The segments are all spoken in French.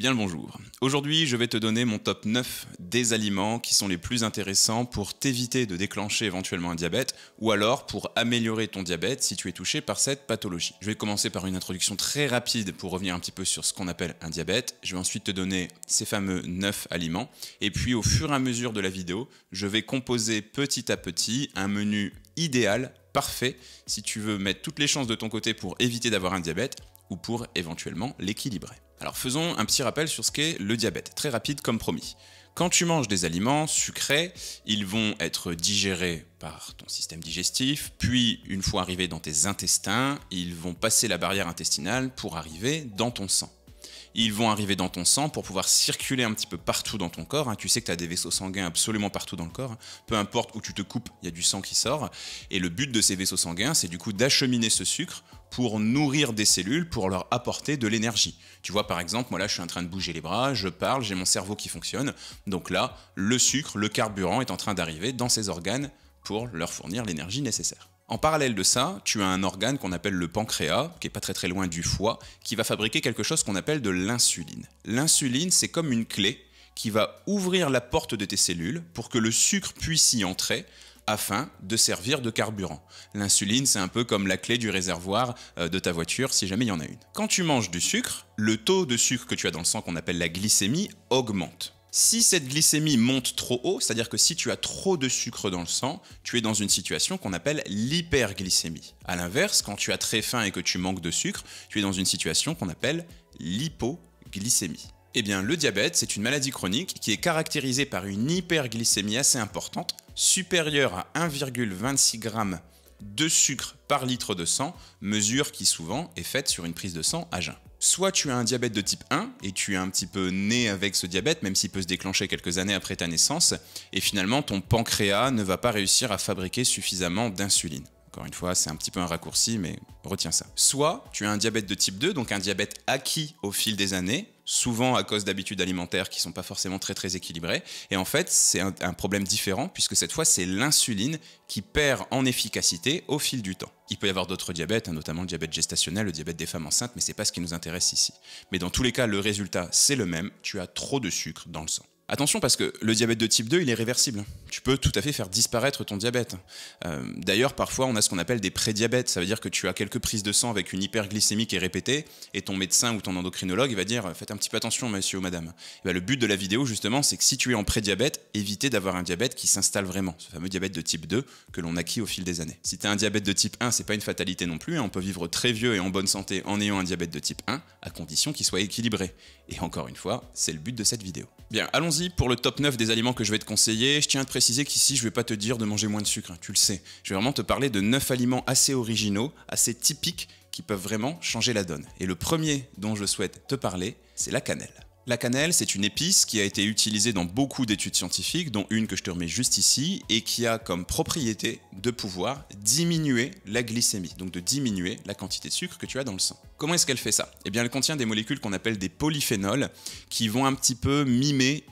Bien le bonjour. Aujourd'hui, je vais te donner mon top 9 des aliments qui sont les plus intéressants pour t'éviter de déclencher éventuellement un diabète ou alors pour améliorer ton diabète si tu es touché par cette pathologie. Je vais commencer par une introduction très rapide pour revenir un petit peu sur ce qu'on appelle un diabète. Je vais ensuite te donner ces fameux 9 aliments et puis au fur et à mesure de la vidéo, je vais composer petit à petit un menu idéal, parfait, si tu veux mettre toutes les chances de ton côté pour éviter d'avoir un diabète ou pour éventuellement l'équilibrer. Alors faisons un petit rappel sur ce qu'est le diabète, très rapide comme promis. Quand tu manges des aliments sucrés, ils vont être digérés par ton système digestif, puis une fois arrivés dans tes intestins, ils vont passer la barrière intestinale pour arriver dans ton sang. Ils vont arriver dans ton sang pour pouvoir circuler un petit peu partout dans ton corps. Tu sais que tu as des vaisseaux sanguins absolument partout dans le corps. Peu importe où tu te coupes, il y a du sang qui sort. Et le but de ces vaisseaux sanguins, c'est du coup d'acheminer ce sucre pour nourrir des cellules, pour leur apporter de l'énergie. Tu vois, par exemple, moi là, je suis en train de bouger les bras, je parle, j'ai mon cerveau qui fonctionne. Donc là, le sucre, le carburant est en train d'arriver dans ces organes pour leur fournir l'énergie nécessaire. En parallèle de ça, tu as un organe qu'on appelle le pancréas, qui est pas très loin du foie, qui va fabriquer quelque chose qu'on appelle de l'insuline. L'insuline, c'est comme une clé qui va ouvrir la porte de tes cellules pour que le sucre puisse y entrer afin de servir de carburant. L'insuline, c'est un peu comme la clé du réservoir de ta voiture si jamais il y en a une. Quand tu manges du sucre, le taux de sucre que tu as dans le sang qu'on appelle la glycémie augmente. Si cette glycémie monte trop haut, c'est-à-dire que si tu as trop de sucre dans le sang, tu es dans une situation qu'on appelle l'hyperglycémie. A l'inverse, quand tu as très faim et que tu manques de sucre, tu es dans une situation qu'on appelle l'hypoglycémie. Eh bien, le diabète, c'est une maladie chronique qui est caractérisée par une hyperglycémie assez importante, supérieure à 1,26 g de sucre par litre de sang, mesure qui souvent est faite sur une prise de sang à jeun. Soit tu as un diabète de type 1 et tu es un petit peu né avec ce diabète, même s'il peut se déclencher quelques années après ta naissance, et finalement ton pancréas ne va pas réussir à fabriquer suffisamment d'insuline. Encore une fois, c'est un petit peu un raccourci, mais retiens ça. Soit tu as un diabète de type 2, donc un diabète acquis au fil des années, souvent à cause d'habitudes alimentaires qui ne sont pas forcément très équilibrées. Et en fait, c'est un problème différent, puisque cette fois, c'est l'insuline qui perd en efficacité au fil du temps. Il peut y avoir d'autres diabètes, notamment le diabète gestationnel, le diabète des femmes enceintes, mais ce n'est pas ce qui nous intéresse ici. Mais dans tous les cas, le résultat, c'est le même, tu as trop de sucre dans le sang. Attention parce que le diabète de type 2, il est réversible. Tu peux tout à fait faire disparaître ton diabète. D'ailleurs, parfois, on a ce qu'on appelle des prédiabètes. Ça veut dire que tu as quelques prises de sang avec une hyperglycémie qui est répétée et ton médecin ou ton endocrinologue il va dire « Faites un petit peu attention, monsieur ou madame ». Le but de la vidéo, justement, c'est que si tu es en prédiabète, évitez d'avoir un diabète qui s'installe vraiment. Ce fameux diabète de type 2 que l'on acquit au fil des années. Si tu as un diabète de type 1, c'est pas une fatalité non plus. On peut vivre très vieux et en bonne santé en ayant un diabète de type 1, à condition qu'il soit équilibré. Et encore une fois, c'est le but de cette vidéo. Bien, allons-y pour le top 9 des aliments que je vais te conseiller. Je tiens à te préciser qu'ici, je ne vais pas te dire de manger moins de sucre, tu le sais. Je vais vraiment te parler de 9 aliments assez originaux, assez typiques, qui peuvent vraiment changer la donne. Et le premier dont je souhaite te parler, c'est la cannelle. La cannelle, c'est une épice qui a été utilisée dans beaucoup d'études scientifiques, dont une que je te remets juste ici, et qui a comme propriété de pouvoir diminuer la glycémie, donc de diminuer la quantité de sucre que tu as dans le sang. Comment est-ce qu'elle fait ça? Eh bien, elle contient des molécules qu'on appelle des polyphénols, qui vont un petit peu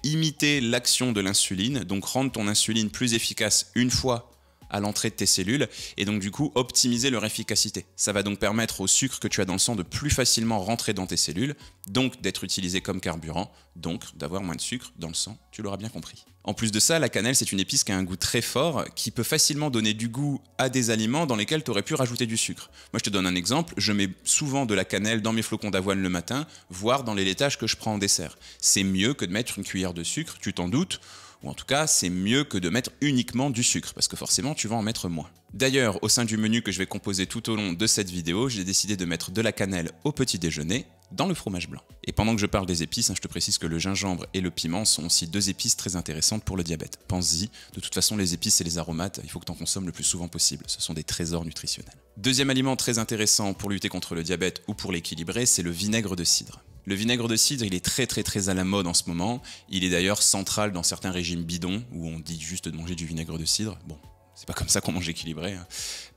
imiter l'action de l'insuline, donc rendre ton insuline plus efficace une fois à l'entrée de tes cellules et donc du coup optimiser leur efficacité. Ça va donc permettre au sucre que tu as dans le sang de plus facilement rentrer dans tes cellules, donc d'être utilisé comme carburant, donc d'avoir moins de sucre dans le sang, tu l'auras bien compris. En plus de ça, la cannelle c'est une épice qui a un goût très fort, qui peut facilement donner du goût à des aliments dans lesquels tu aurais pu rajouter du sucre. Moi je te donne un exemple, je mets souvent de la cannelle dans mes flocons d'avoine le matin, voire dans les laitages que je prends en dessert. C'est mieux que de mettre une cuillère de sucre, tu t'en doutes, ou en tout cas, c'est mieux que de mettre uniquement du sucre, parce que forcément, tu vas en mettre moins. D'ailleurs, au sein du menu que je vais composer tout au long de cette vidéo, j'ai décidé de mettre de la cannelle au petit déjeuner, dans le fromage blanc. Et pendant que je parle des épices, je te précise que le gingembre et le piment sont aussi deux épices très intéressantes pour le diabète. Pense-y, de toute façon, les épices et les aromates, il faut que tu en consommes le plus souvent possible. Ce sont des trésors nutritionnels. Deuxième aliment très intéressant pour lutter contre le diabète ou pour l'équilibrer, c'est le vinaigre de cidre. Le vinaigre de cidre, il est très à la mode en ce moment. Il est d'ailleurs central dans certains régimes bidons, où on dit juste de manger du vinaigre de cidre. Bon, c'est pas comme ça qu'on mange équilibré,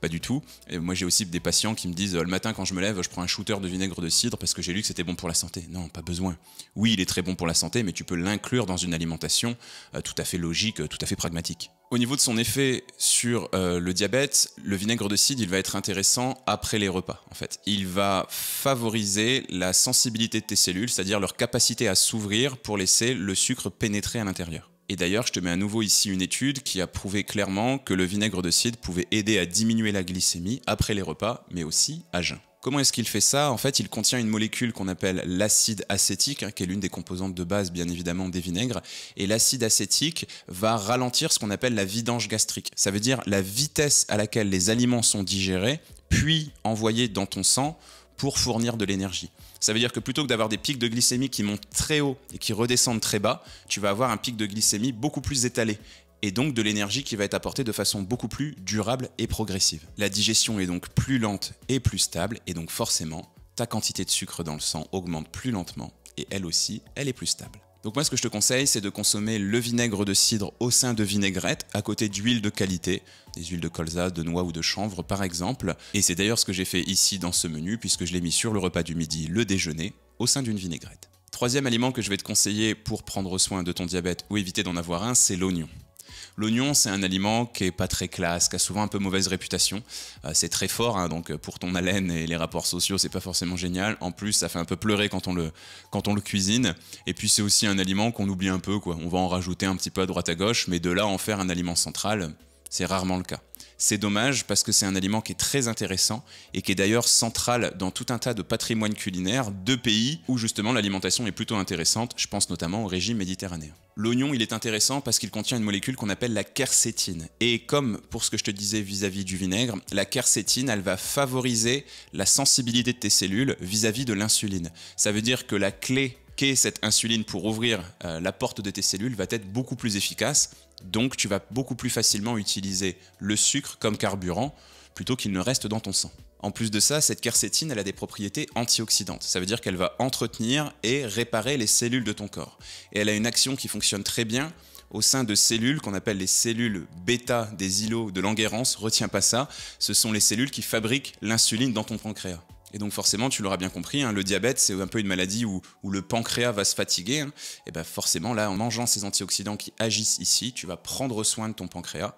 pas du tout. Et moi j'ai aussi des patients qui me disent le matin quand je me lève, je prends un shooter de vinaigre de cidre parce que j'ai lu que c'était bon pour la santé. Non, pas besoin. Oui, il est très bon pour la santé, mais tu peux l'inclure dans une alimentation tout à fait logique, tout à fait pragmatique. Au niveau de son effet sur le diabète, le vinaigre de cidre, il va être intéressant après les repas, en fait. Il va favoriser la sensibilité de tes cellules, c'est-à-dire leur capacité à s'ouvrir pour laisser le sucre pénétrer à l'intérieur. Et d'ailleurs, je te mets à nouveau ici une étude qui a prouvé clairement que le vinaigre de cidre pouvait aider à diminuer la glycémie après les repas, mais aussi à jeun. Comment est-ce qu'il fait ça? En fait, il contient une molécule qu'on appelle l'acide acétique, qui est l'une des composantes de base, bien évidemment, des vinaigres. Et l'acide acétique va ralentir ce qu'on appelle la vidange gastrique. Ça veut dire la vitesse à laquelle les aliments sont digérés, puis envoyés dans ton sang pour fournir de l'énergie. Ça veut dire que plutôt que d'avoir des pics de glycémie qui montent très haut et qui redescendent très bas, tu vas avoir un pic de glycémie beaucoup plus étalé. Et donc de l'énergie qui va être apportée de façon beaucoup plus durable et progressive. La digestion est donc plus lente et plus stable, et donc forcément, ta quantité de sucre dans le sang augmente plus lentement, et elle aussi, elle est plus stable. Donc moi, ce que je te conseille, c'est de consommer le vinaigre de cidre au sein de vinaigrettes, à côté d'huiles de qualité, des huiles de colza, de noix ou de chanvre par exemple. Et c'est d'ailleurs ce que j'ai fait ici dans ce menu, puisque je l'ai mis sur le repas du midi, le déjeuner, au sein d'une vinaigrette. Troisième aliment que je vais te conseiller pour prendre soin de ton diabète ou éviter d'en avoir un, c'est l'oignon. L'oignon, c'est un aliment qui est pas très classe, qui a souvent un peu mauvaise réputation. C'est très fort, hein, donc pour ton haleine et les rapports sociaux, c'est pas forcément génial. En plus, ça fait un peu pleurer quand on le cuisine. Et puis c'est aussi un aliment qu'on oublie un peu, quoi. On va en rajouter un petit peu à droite à gauche, mais de là à en faire un aliment central, c'est rarement le cas. C'est dommage parce que c'est un aliment qui est très intéressant et qui est d'ailleurs central dans tout un tas de patrimoines culinaires de pays où justement l'alimentation est plutôt intéressante. Je pense notamment au régime méditerranéen. L'oignon, il est intéressant parce qu'il contient une molécule qu'on appelle la quercétine. Et comme pour ce que je te disais vis-à-vis du vinaigre, la quercétine, elle va favoriser la sensibilité de tes cellules vis-à-vis de l'insuline. Ça veut dire que la clé qu'est cette insuline pour ouvrir la porte de tes cellules va être beaucoup plus efficace. Donc tu vas beaucoup plus facilement utiliser le sucre comme carburant plutôt qu'il ne reste dans ton sang. En plus de ça, cette quercétine, elle a des propriétés antioxydantes. Ça veut dire qu'elle va entretenir et réparer les cellules de ton corps. Et elle a une action qui fonctionne très bien au sein de cellules qu'on appelle les cellules bêta des îlots de Langerhans. Retiens pas ça, ce sont les cellules qui fabriquent l'insuline dans ton pancréas. Et donc forcément, tu l'auras bien compris, hein, le diabète, c'est un peu une maladie où le pancréas va se fatiguer. Hein, et bien forcément, là, en mangeant ces antioxydants qui agissent ici, tu vas prendre soin de ton pancréas.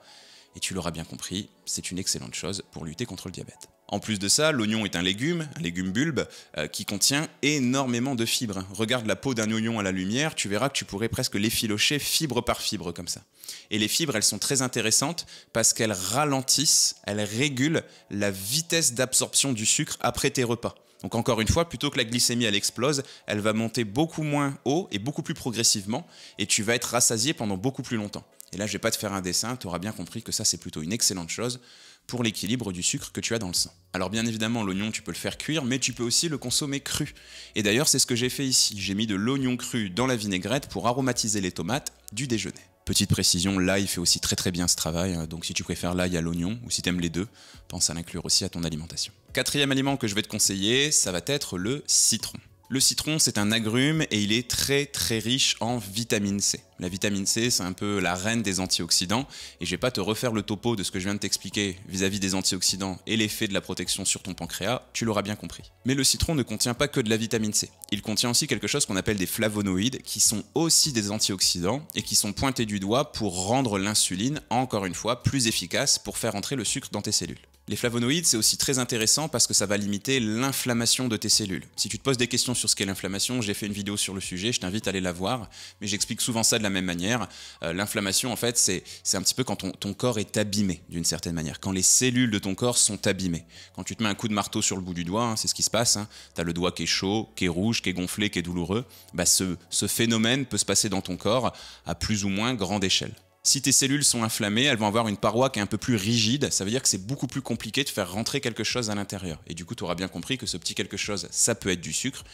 Et tu l'auras bien compris, c'est une excellente chose pour lutter contre le diabète. En plus de ça, l'oignon est un légume bulbe, qui contient énormément de fibres. Regarde la peau d'un oignon à la lumière, tu verras que tu pourrais presque l'effilocher fibre par fibre comme ça. Et les fibres, elles sont très intéressantes parce qu'elles ralentissent, elles régulent la vitesse d'absorption du sucre après tes repas. Donc encore une fois, plutôt que la glycémie elle explose, elle va monter beaucoup moins haut et beaucoup plus progressivement et tu vas être rassasié pendant beaucoup plus longtemps. Et là, je ne vais pas te faire un dessin, tu auras bien compris que ça c'est plutôt une excellente chose pour l'équilibre du sucre que tu as dans le sang. Alors bien évidemment, l'oignon, tu peux le faire cuire, mais tu peux aussi le consommer cru. Et d'ailleurs, c'est ce que j'ai fait ici. J'ai mis de l'oignon cru dans la vinaigrette pour aromatiser les tomates du déjeuner. Petite précision, l'ail fait aussi très bien ce travail, donc si tu préfères l'ail à l'oignon, ou si tu aimes les deux, pense à l'inclure aussi à ton alimentation. Quatrième aliment que je vais te conseiller, ça va être le citron. Le citron, c'est un agrume et il est très riche en vitamine C. La vitamine C, c'est un peu la reine des antioxydants et je vais pas te refaire le topo de ce que je viens de t'expliquer vis-à-vis des antioxydants et l'effet de la protection sur ton pancréas, tu l'auras bien compris. Mais le citron ne contient pas que de la vitamine C. Il contient aussi quelque chose qu'on appelle des flavonoïdes qui sont aussi des antioxydants et qui sont pointés du doigt pour rendre l'insuline, encore une fois, plus efficace pour faire entrer le sucre dans tes cellules. Les flavonoïdes, c'est aussi très intéressant parce que ça va limiter l'inflammation de tes cellules. Si tu te poses des questions sur ce qu'est l'inflammation, j'ai fait une vidéo sur le sujet, je t'invite à aller la voir, mais j'explique souvent ça de la même manière. L'inflammation, en fait, c'est un petit peu quand ton corps est abîmé, d'une certaine manière, quand les cellules de ton corps sont abîmées. Quand tu te mets un coup de marteau sur le bout du doigt, hein, c'est ce qui se passe, hein, tu as le doigt qui est chaud, qui est rouge, qui est gonflé, qui est douloureux, bah ce phénomène peut se passer dans ton corps à plus ou moins grande échelle. Si tes cellules sont inflammées, elles vont avoir une paroi qui est un peu plus rigide, ça veut dire que c'est beaucoup plus compliqué de faire rentrer quelque chose à l'intérieur. Et du coup, tu auras bien compris que ce petit quelque chose, ça peut être du sucre.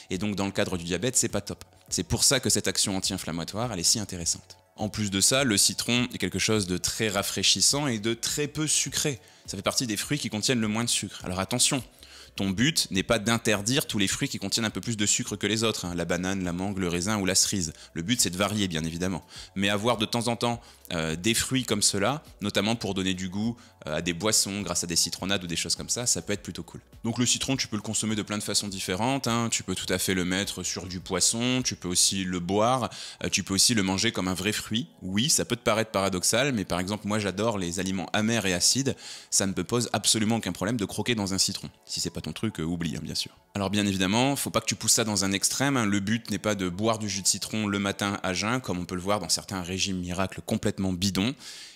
Et donc, dans le cadre du diabète, c'est pas top. C'est pour ça que cette action anti-inflammatoire, elle est si intéressante. En plus de ça, le citron est quelque chose de très rafraîchissant et de très peu sucré. Ça fait partie des fruits qui contiennent le moins de sucre. Alors attention, ton but n'est pas d'interdire tous les fruits qui contiennent un peu plus de sucre que les autres, hein, la banane, la mangue, le raisin ou la cerise. Le but, c'est de varier, bien évidemment. Mais avoir de temps en temps des fruits comme cela, notamment pour donner du goût à des boissons grâce à des citronnades ou des choses comme ça peut être plutôt cool. Donc le citron, tu peux le consommer de plein de façons différentes, hein. Tu peux tout à fait le mettre sur du poisson, tu peux aussi le boire, tu peux aussi le manger comme un vrai fruit. Oui, ça peut te paraître paradoxal, mais par exemple, moi j'adore les aliments amers et acides, ça ne me pose absolument aucun problème de croquer dans un citron. Si c'est pas ton truc, oublie, hein, bien sûr. Alors bien évidemment, faut pas que tu pousses ça dans un extrême, hein. Le but n'est pas de boire du jus de citron le matin à jeun, comme on peut le voir dans certains régimes miracles complètement bidons.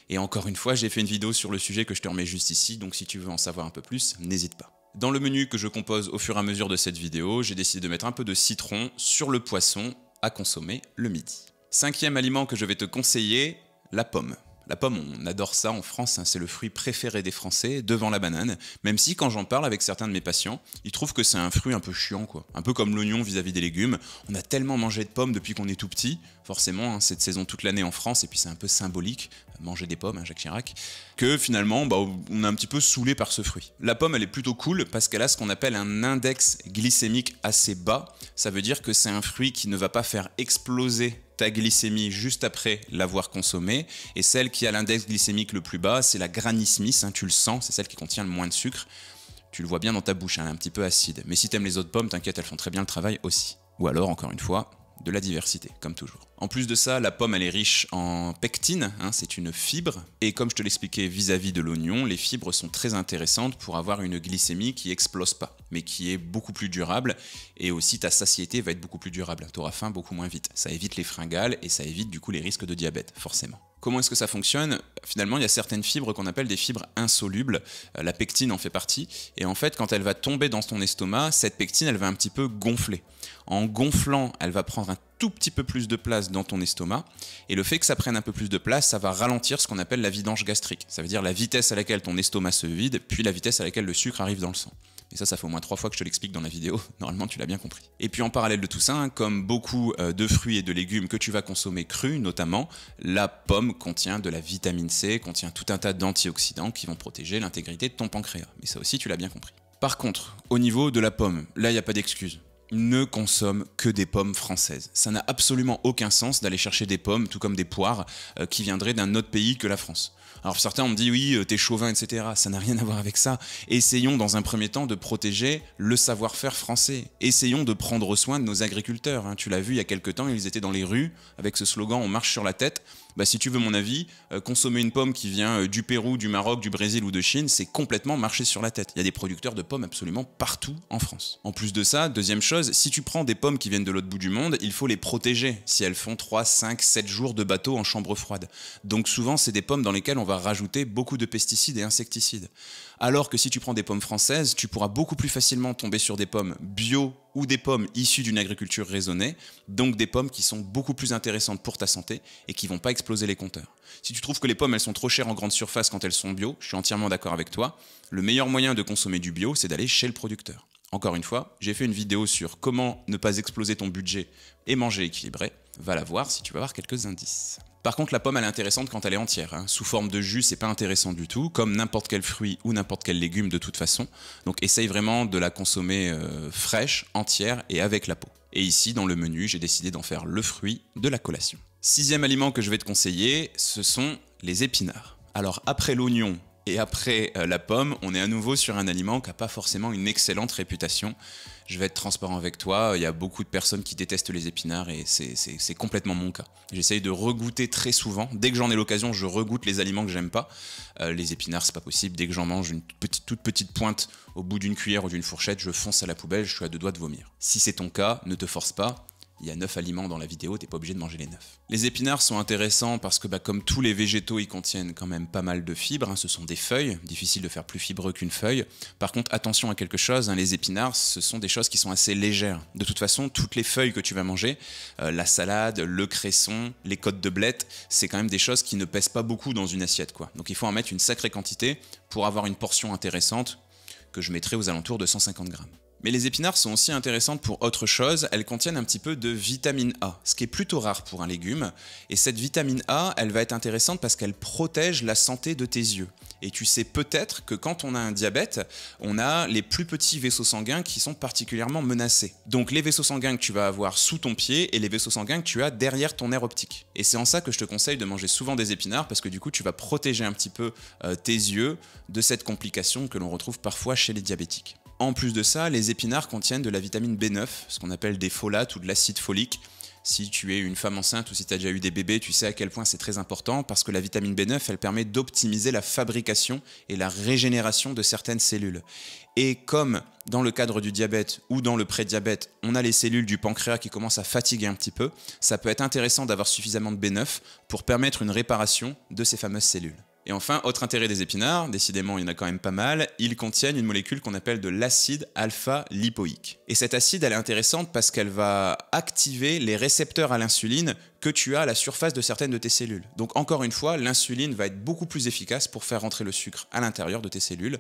Et encore une fois, j'ai fait une vidéo sur le sujet que je te remets juste ici, donc si tu veux en savoir un peu plus, n'hésite pas. Dans le menu que je compose au fur et à mesure de cette vidéo, j'ai décidé de mettre un peu de citron sur le poisson à consommer le midi. 5e aliment que je vais te conseiller, la pomme. La pomme, on adore ça en France, hein, c'est le fruit préféré des Français, devant la banane, même si quand j'en parle avec certains de mes patients, ils trouvent que c'est un fruit un peu chiant, quoi. Un peu comme l'oignon vis-à-vis des légumes. On a tellement mangé de pommes depuis qu'on est tout petit, forcément, hein, cette saison toute l'année en France, et puis c'est un peu symbolique, manger des pommes, hein, Jacques Chirac, que finalement, on est un petit peu saoulé par ce fruit. La pomme, elle est plutôt cool parce qu'elle a ce qu'on appelle un index glycémique assez bas. Ça veut dire que c'est un fruit qui ne va pas faire exploser ta glycémie juste après l'avoir consommée, et celle qui a l'index glycémique le plus bas, c'est la Granny Smith, hein, tu le sens, c'est celle qui contient le moins de sucre. Tu le vois bien dans ta bouche, hein, elle est un petit peu acide. Mais si t'aimes les autres pommes, t'inquiète, elles font très bien le travail aussi. Ou alors, encore une fois, de la diversité, comme toujours. En plus de ça, la pomme, elle est riche en pectine, hein, c'est une fibre, et comme je te l'expliquais vis-à-vis de l'oignon, les fibres sont très intéressantes pour avoir une glycémie qui explose pas, mais qui est beaucoup plus durable, et aussi ta satiété va être beaucoup plus durable, tu auras faim beaucoup moins vite. Ça évite les fringales, et ça évite du coup les risques de diabète, forcément. Comment est-ce que ça fonctionne? Finalement, il y a certaines fibres qu'on appelle des fibres insolubles. La pectine en fait partie. Et en fait, quand elle va tomber dans ton estomac, cette pectine, elle va un petit peu gonfler. En gonflant, elle va prendre un tout petit peu plus de place dans ton estomac. Et le fait que ça prenne un peu plus de place, ça va ralentir ce qu'on appelle la vidange gastrique. Ça veut dire la vitesse à laquelle ton estomac se vide, puis la vitesse à laquelle le sucre arrive dans le sang. Et ça fait au moins 3 fois que je te l'explique dans la vidéo, normalement tu l'as bien compris. Et puis en parallèle de tout ça, hein, comme beaucoup de fruits et de légumes que tu vas consommer crus notamment, la pomme contient de la vitamine C, contient tout un tas d'antioxydants qui vont protéger l'intégrité de ton pancréas. Mais ça aussi tu l'as bien compris. Par contre, au niveau de la pomme, là il n'y a pas d'excuse. Ne consomme que des pommes françaises. Ça n'a absolument aucun sens d'aller chercher des pommes, tout comme des poires, qui viendraient d'un autre pays que la France. Alors certains me disent oui, t'es chauvin, etc. Ça n'a rien à voir avec ça. Essayons dans un premier temps de protéger le savoir-faire français. Essayons de prendre soin de nos agriculteurs, hein. Tu l'as vu il y a quelques temps, ils étaient dans les rues avec ce slogan « On marche sur la tête ». Bah, si tu veux mon avis, consommer une pomme qui vient du Pérou, du Maroc, du Brésil ou de Chine, c'est complètement marcher sur la tête. Il y a des producteurs de pommes absolument partout en France. En plus de ça, deuxième chose, si tu prends des pommes qui viennent de l'autre bout du monde, il faut les protéger si elles font 3, 5, 7 jours de bateau en chambre froide. Donc souvent, c'est des pommes dans lesquelles on va rajouter beaucoup de pesticides et insecticides. Alors que si tu prends des pommes françaises, tu pourras beaucoup plus facilement tomber sur des pommes bio ou des pommes issues d'une agriculture raisonnée, donc des pommes qui sont beaucoup plus intéressantes pour ta santé et qui vont pas exploser les compteurs. Si tu trouves que les pommes elles sont trop chères en grande surface quand elles sont bio, je suis entièrement d'accord avec toi, le meilleur moyen de consommer du bio, c'est d'aller chez le producteur. Encore une fois, j'ai fait une vidéo sur comment ne pas exploser ton budget et manger équilibré, va la voir si tu veux avoir quelques indices. Par contre, la pomme, elle est intéressante quand elle est entière, hein. Sous forme de jus, c'est pas intéressant du tout, comme n'importe quel fruit ou n'importe quel légume de toute façon. Donc essaye vraiment de la consommer fraîche, entière et avec la peau. Et ici, dans le menu, j'ai décidé d'en faire le fruit de la collation. 6e aliment que je vais te conseiller, ce sont les épinards. Alors après l'oignon et après la pomme, on est à nouveau sur un aliment qui n'a pas forcément une excellente réputation. Je vais être transparent avec toi, il y a beaucoup de personnes qui détestent les épinards et c'est complètement mon cas. J'essaye de regoûter très souvent, dès que j'en ai l'occasion, je regoute les aliments que j'aime pas. Les épinards, c'est pas possible, dès que j'en mange une toute petite pointe au bout d'une cuillère ou d'une fourchette, je fonce à la poubelle, je suis à 2 doigts de vomir. Si c'est ton cas, ne te force pas. Il y a 9 aliments dans la vidéo, t'es pas obligé de manger les 9. Les épinards sont intéressants parce que comme tous les végétaux, ils contiennent quand même pas mal de fibres, hein. Ce sont des feuilles, difficile de faire plus fibreux qu'une feuille. Par contre, attention à quelque chose, hein, les épinards, ce sont des choses qui sont assez légères. De toute façon, toutes les feuilles que tu vas manger, la salade, le cresson, les côtes de blettes, c'est quand même des choses qui ne pèsent pas beaucoup dans une assiette, quoi. Donc il faut en mettre une sacrée quantité pour avoir une portion intéressante que je mettrai aux alentours de 150 grammes. Mais les épinards sont aussi intéressantes pour autre chose, elles contiennent un petit peu de vitamine A, ce qui est plutôt rare pour un légume. Et cette vitamine A, elle va être intéressante parce qu'elle protège la santé de tes yeux. Et tu sais peut-être que quand on a un diabète, on a les plus petits vaisseaux sanguins qui sont particulièrement menacés. Donc les vaisseaux sanguins que tu vas avoir sous ton pied et les vaisseaux sanguins que tu as derrière ton nerf optique. Et c'est en ça que je te conseille de manger souvent des épinards parce que du coup tu vas protéger un petit peu tes yeux de cette complication que l'on retrouve parfois chez les diabétiques. En plus de ça, les épinards contiennent de la vitamine B9, ce qu'on appelle des folates ou de l'acide folique. Si tu es une femme enceinte ou si tu as déjà eu des bébés, tu sais à quel point c'est très important parce que la vitamine B9, elle permet d'optimiser la fabrication et la régénération de certaines cellules. Et comme dans le cadre du diabète ou dans le prédiabète, on a les cellules du pancréas qui commencent à fatiguer un petit peu, ça peut être intéressant d'avoir suffisamment de B9 pour permettre une réparation de ces fameuses cellules. Et enfin, autre intérêt des épinards, décidément il y en a quand même pas mal, ils contiennent une molécule qu'on appelle de l'acide alpha-lipoïque. Et cet acide, elle est intéressante parce qu'elle va activer les récepteurs à l'insuline que tu as à la surface de certaines de tes cellules. Donc encore une fois, l'insuline va être beaucoup plus efficace pour faire rentrer le sucre à l'intérieur de tes cellules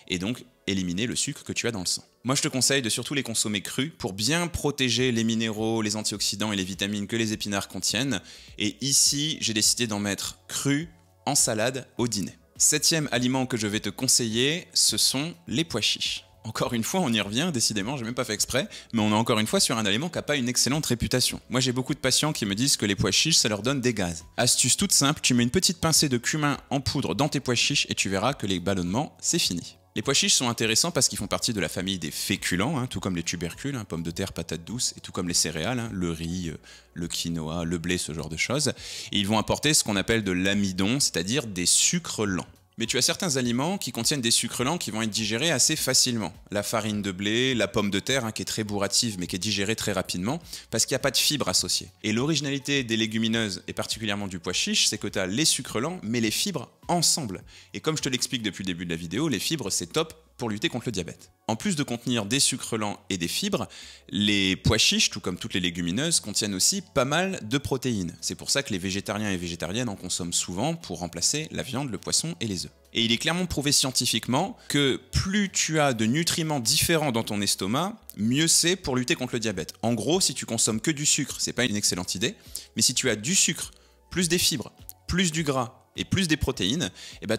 et donc éliminer le sucre que tu as dans le sang. Moi je te conseille de surtout les consommer crus pour bien protéger les minéraux, les antioxydants et les vitamines que les épinards contiennent. Et ici, j'ai décidé d'en mettre crus en salade au dîner. Septième aliment que je vais te conseiller, ce sont les pois chiches. Encore une fois, on y revient, décidément, j'ai même pas fait exprès, mais on est encore une fois sur un aliment qui n'a pas une excellente réputation. Moi, j'ai beaucoup de patients qui me disent que les pois chiches, ça leur donne des gaz. Astuce toute simple, tu mets une petite pincée de cumin en poudre dans tes pois chiches et tu verras que les ballonnements, c'est fini. Les pois chiches sont intéressants parce qu'ils font partie de la famille des féculents, tout comme les tubercules, pommes de terre, patates douces, et tout comme les céréales, le riz, le quinoa, le blé, ce genre de choses. Et ils vont apporter ce qu'on appelle de l'amidon, c'est-à-dire des sucres lents. Mais tu as certains aliments qui contiennent des sucres lents qui vont être digérés assez facilement. La farine de blé, la pomme de terre, qui est très bourrative mais qui est digérée très rapidement, parce qu'il n'y a pas de fibres associées. Et l'originalité des légumineuses, et particulièrement du pois chiche, c'est que tu as les sucres lents, mais les fibres ensemble. Et comme je te l'explique depuis le début de la vidéo, les fibres, c'est top pour lutter contre le diabète. En plus de contenir des sucres lents et des fibres, les pois chiches, tout comme toutes les légumineuses, contiennent aussi pas mal de protéines. C'est pour ça que les végétariens et végétariennes en consomment souvent pour remplacer la viande, le poisson et les œufs. Et il est clairement prouvé scientifiquement que plus tu as de nutriments différents dans ton estomac, mieux c'est pour lutter contre le diabète. En gros, si tu consommes que du sucre, c'est pas une excellente idée, mais si tu as du sucre, plus des fibres, plus du gras, et plus des protéines,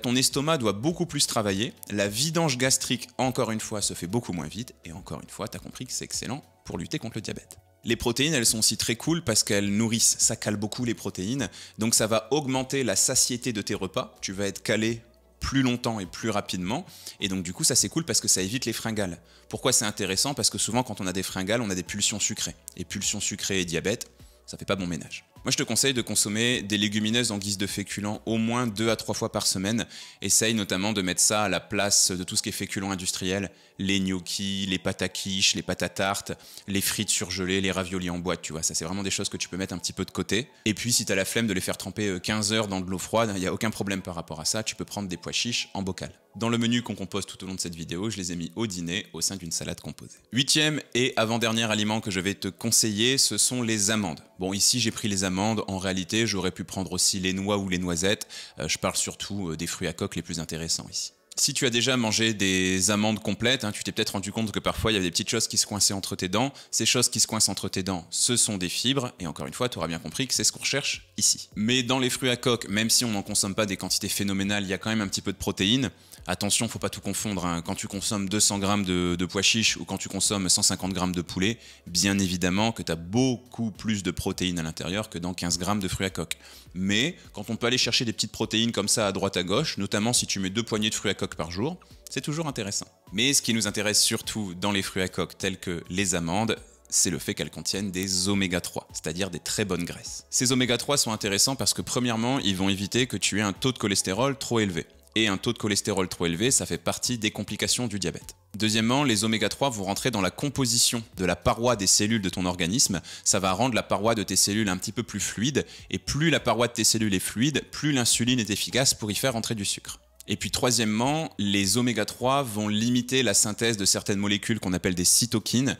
ton estomac doit beaucoup plus travailler. La vidange gastrique, encore une fois, se fait beaucoup moins vite. Et encore une fois, tu as compris que c'est excellent pour lutter contre le diabète. Les protéines, elles sont aussi très cool parce qu'elles nourrissent. Ça cale beaucoup les protéines. Donc ça va augmenter la satiété de tes repas. Tu vas être calé plus longtemps et plus rapidement. Et donc du coup, ça c'est cool parce que ça évite les fringales. Pourquoi c'est intéressant? Parce que souvent, quand on a des fringales, on a des pulsions sucrées. Et pulsions sucrées et diabète, ça fait pas bon ménage. Moi, je te conseille de consommer des légumineuses en guise de féculents au moins 2 à 3 fois par semaine. Essaye notamment de mettre ça à la place de tout ce qui est féculent industriel, les gnocchis, les pâtes à quiche, les pâtes à tarte, les frites surgelées, les raviolis en boîte, tu vois. Ça, c'est vraiment des choses que tu peux mettre un petit peu de côté. Et puis, si tu as la flemme de les faire tremper 15 heures dans de l'eau froide, il n'y a aucun problème par rapport à ça. Tu peux prendre des pois chiches en bocal. Dans le menu qu'on compose tout au long de cette vidéo, je les ai mis au dîner au sein d'une salade composée. Huitième et avant-dernier aliment que je vais te conseiller, ce sont les amandes. Bon, ici, j'ai pris les amandes. En réalité, j'aurais pu prendre aussi les noix ou les noisettes. Je parle surtout des fruits à coque les plus intéressants ici. Si tu as déjà mangé des amandes complètes, tu t'es peut-être rendu compte que parfois il y avait des petites choses qui se coinçaient entre tes dents. Ces choses qui se coincent entre tes dents, ce sont des fibres. Et encore une fois, tu auras bien compris que c'est ce qu'on recherche ici. Mais dans les fruits à coque, même si on n'en consomme pas des quantités phénoménales, il y a quand même un petit peu de protéines. Attention, faut pas tout confondre. Quand tu consommes 200 grammes de pois chiches ou quand tu consommes 150 grammes de poulet, bien évidemment que tu as beaucoup plus de protéines à l'intérieur que dans 15 grammes de fruits à coque. Mais quand on peut aller chercher des petites protéines comme ça à droite à gauche, notamment si tu mets 2 poignées de fruits à coque par jour, c'est toujours intéressant. Mais ce qui nous intéresse surtout dans les fruits à coque tels que les amandes, c'est le fait qu'elles contiennent des oméga 3, c'est-à-dire des très bonnes graisses. Ces oméga 3 sont intéressants parce que premièrement, ils vont éviter que tu aies un taux de cholestérol trop élevé. Et un taux de cholestérol trop élevé, ça fait partie des complications du diabète. Deuxièmement, les oméga 3 vont rentrer dans la composition de la paroi des cellules de ton organisme. Ça va rendre la paroi de tes cellules un petit peu plus fluide. Et plus la paroi de tes cellules est fluide, plus l'insuline est efficace pour y faire rentrer du sucre. Et puis troisièmement, les oméga 3 vont limiter la synthèse de certaines molécules qu'on appelle des cytokines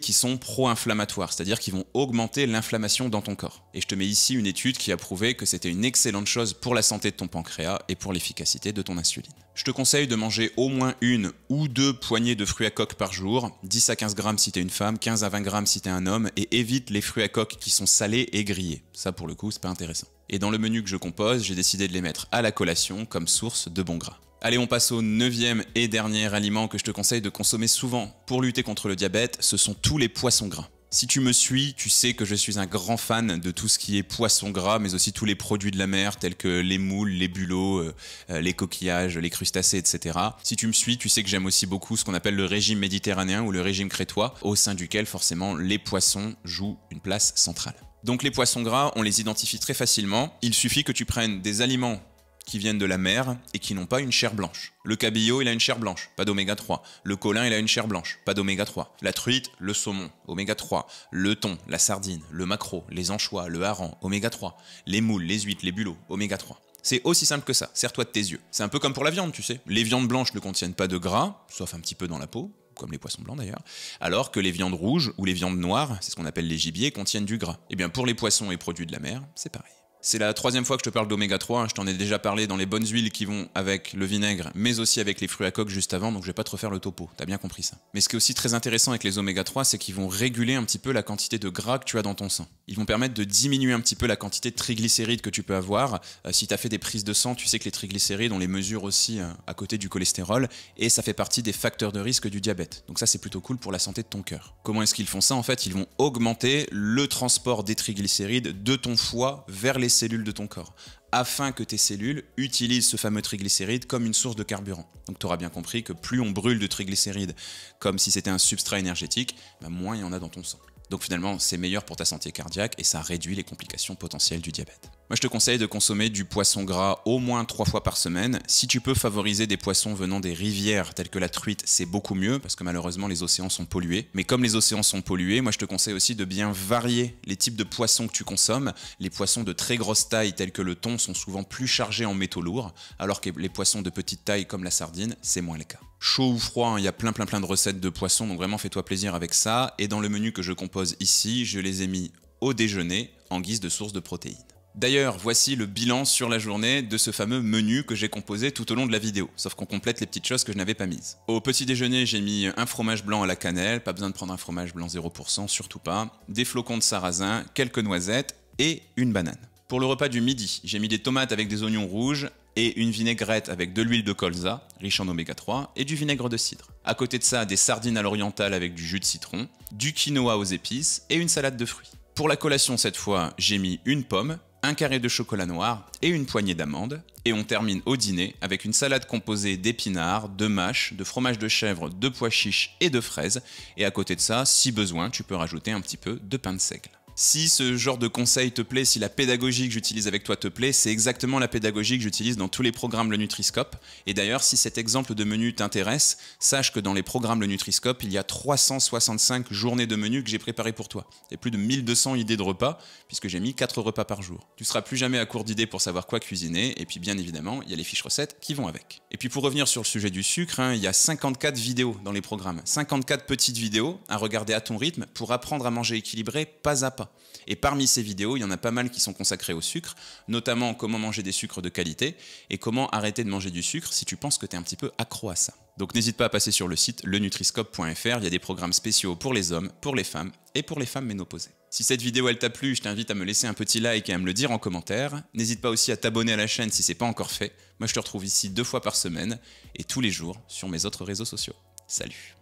qui sont pro-inflammatoires, c'est-à-dire qui vont augmenter l'inflammation dans ton corps. Et je te mets ici une étude qui a prouvé que c'était une excellente chose pour la santé de ton pancréas et pour l'efficacité de ton insuline. Je te conseille de manger au moins 1 ou 2 poignées de fruits à coque par jour, 10 à 15 grammes si t'es une femme, 15 à 20 grammes si t'es un homme, et évite les fruits à coque qui sont salés et grillés. Ça pour le coup, c'est pas intéressant. Et dans le menu que je compose, j'ai décidé de les mettre à la collation comme source de bons gras. Allez, on passe au 9e et dernier aliment que je te conseille de consommer souvent pour lutter contre le diabète, ce sont tous les poissons gras. Si tu me suis, tu sais que je suis un grand fan de tout ce qui est poisson gras, mais aussi tous les produits de la mer tels que les moules, les bulots, les coquillages, les crustacés, etc. Si tu me suis, tu sais que j'aime aussi beaucoup ce qu'on appelle le régime méditerranéen ou le régime crétois, au sein duquel forcément les poissons jouent une place centrale. Donc les poissons gras, on les identifie très facilement. Il suffit que tu prennes des aliments qui viennent de la mer et qui n'ont pas une chair blanche. Le cabillaud, il a une chair blanche, pas d'oméga 3. Le colin, il a une chair blanche, pas d'oméga 3. La truite, le saumon, oméga 3. Le thon, la sardine, le maquereau, les anchois, le hareng, oméga 3. Les moules, les huîtres, les bulots, oméga 3. C'est aussi simple que ça, sers-toi de tes yeux. C'est un peu comme pour la viande, tu sais. Les viandes blanches ne contiennent pas de gras, sauf un petit peu dans la peau, comme les poissons blancs d'ailleurs, alors que les viandes rouges ou les viandes noires, c'est ce qu'on appelle les gibiers, contiennent du gras. Et bien pour les poissons et produits de la mer, c'est pareil. C'est la 3e fois que je te parle d'oméga 3, je t'en ai déjà parlé dans les bonnes huiles qui vont avec le vinaigre, mais aussi avec les fruits à coque juste avant, donc je vais pas te refaire le topo, t'as bien compris ça. Mais ce qui est aussi très intéressant avec les oméga 3, c'est qu'ils vont réguler un petit peu la quantité de gras que tu as dans ton sang. Ils vont permettre de diminuer un petit peu la quantité de triglycérides que tu peux avoir. Si tu as fait des prises de sang, tu sais que les triglycérides, on les mesure aussi à côté du cholestérol, et ça fait partie des facteurs de risque du diabète. Donc ça c'est plutôt cool pour la santé de ton cœur. Comment est-ce qu'ils font ça? En fait, ils vont augmenter le transport des triglycérides de ton foie vers les cellules de ton corps, afin que tes cellules utilisent ce fameux triglycéride comme une source de carburant. Donc tu auras bien compris que plus on brûle de triglycérides comme si c'était un substrat énergétique, moins il y en a dans ton sang. Donc finalement, c'est meilleur pour ta santé cardiaque et ça réduit les complications potentielles du diabète. Moi, je te conseille de consommer du poisson gras au moins 3 fois par semaine. Si tu peux favoriser des poissons venant des rivières telles que la truite, c'est beaucoup mieux parce que malheureusement, les océans sont pollués. Mais comme les océans sont pollués, moi, je te conseille aussi de bien varier les types de poissons que tu consommes. Les poissons de très grosse taille tels que le thon sont souvent plus chargés en métaux lourds, alors que les poissons de petite taille comme la sardine, c'est moins le cas. Chaud ou froid, il y a plein de recettes de poissons, donc vraiment fais-toi plaisir avec ça. Et dans le menu que je compose ici, je les ai mis au déjeuner en guise de source de protéines. D'ailleurs, voici le bilan sur la journée de ce fameux menu que j'ai composé tout au long de la vidéo, sauf qu'on complète les petites choses que je n'avais pas mises. Au petit déjeuner, j'ai mis un fromage blanc à la cannelle, pas besoin de prendre un fromage blanc 0%, surtout pas, des flocons de sarrasin, quelques noisettes et une banane. Pour le repas du midi, j'ai mis des tomates avec des oignons rouges et une vinaigrette avec de l'huile de colza, riche en oméga 3, et du vinaigre de cidre. À côté de ça, des sardines à l'orientale avec du jus de citron, du quinoa aux épices et une salade de fruits. Pour la collation cette fois, j'ai mis une pomme, un carré de chocolat noir et une poignée d'amandes. Et on termine au dîner avec une salade composée d'épinards, de mâches, de fromage de chèvre, de pois chiches et de fraises. Et à côté de ça, si besoin, tu peux rajouter un petit peu de pain de seigle. Si ce genre de conseil te plaît, si la pédagogie que j'utilise avec toi te plaît, c'est exactement la pédagogie que j'utilise dans tous les programmes Le Nutri-Scope. Et d'ailleurs, si cet exemple de menu t'intéresse, sache que dans les programmes Le Nutri-Scope, il y a 365 journées de menu que j'ai préparées pour toi. Et plus de 1200 idées de repas, puisque j'ai mis 4 repas par jour. Tu seras plus jamais à court d'idées pour savoir quoi cuisiner, et puis bien évidemment, il y a les fiches recettes qui vont avec. Et puis pour revenir sur le sujet du sucre, il y a 54 vidéos dans les programmes. 54 petites vidéos à regarder à ton rythme pour apprendre à manger équilibré pas à pas. Et parmi ces vidéos, il y en a pas mal qui sont consacrées au sucre, notamment comment manger des sucres de qualité et comment arrêter de manger du sucre si tu penses que tu es un petit peu accro à ça. Donc n'hésite pas à passer sur le site lenutriscope.fr, il y a des programmes spéciaux pour les hommes, pour les femmes et pour les femmes ménopausées. Si cette vidéo elle t'a plu, je t'invite à me laisser un petit like et à me le dire en commentaire. N'hésite pas aussi à t'abonner à la chaîne si c'est pas encore fait. Moi je te retrouve ici 2 fois par semaine et tous les jours sur mes autres réseaux sociaux. Salut!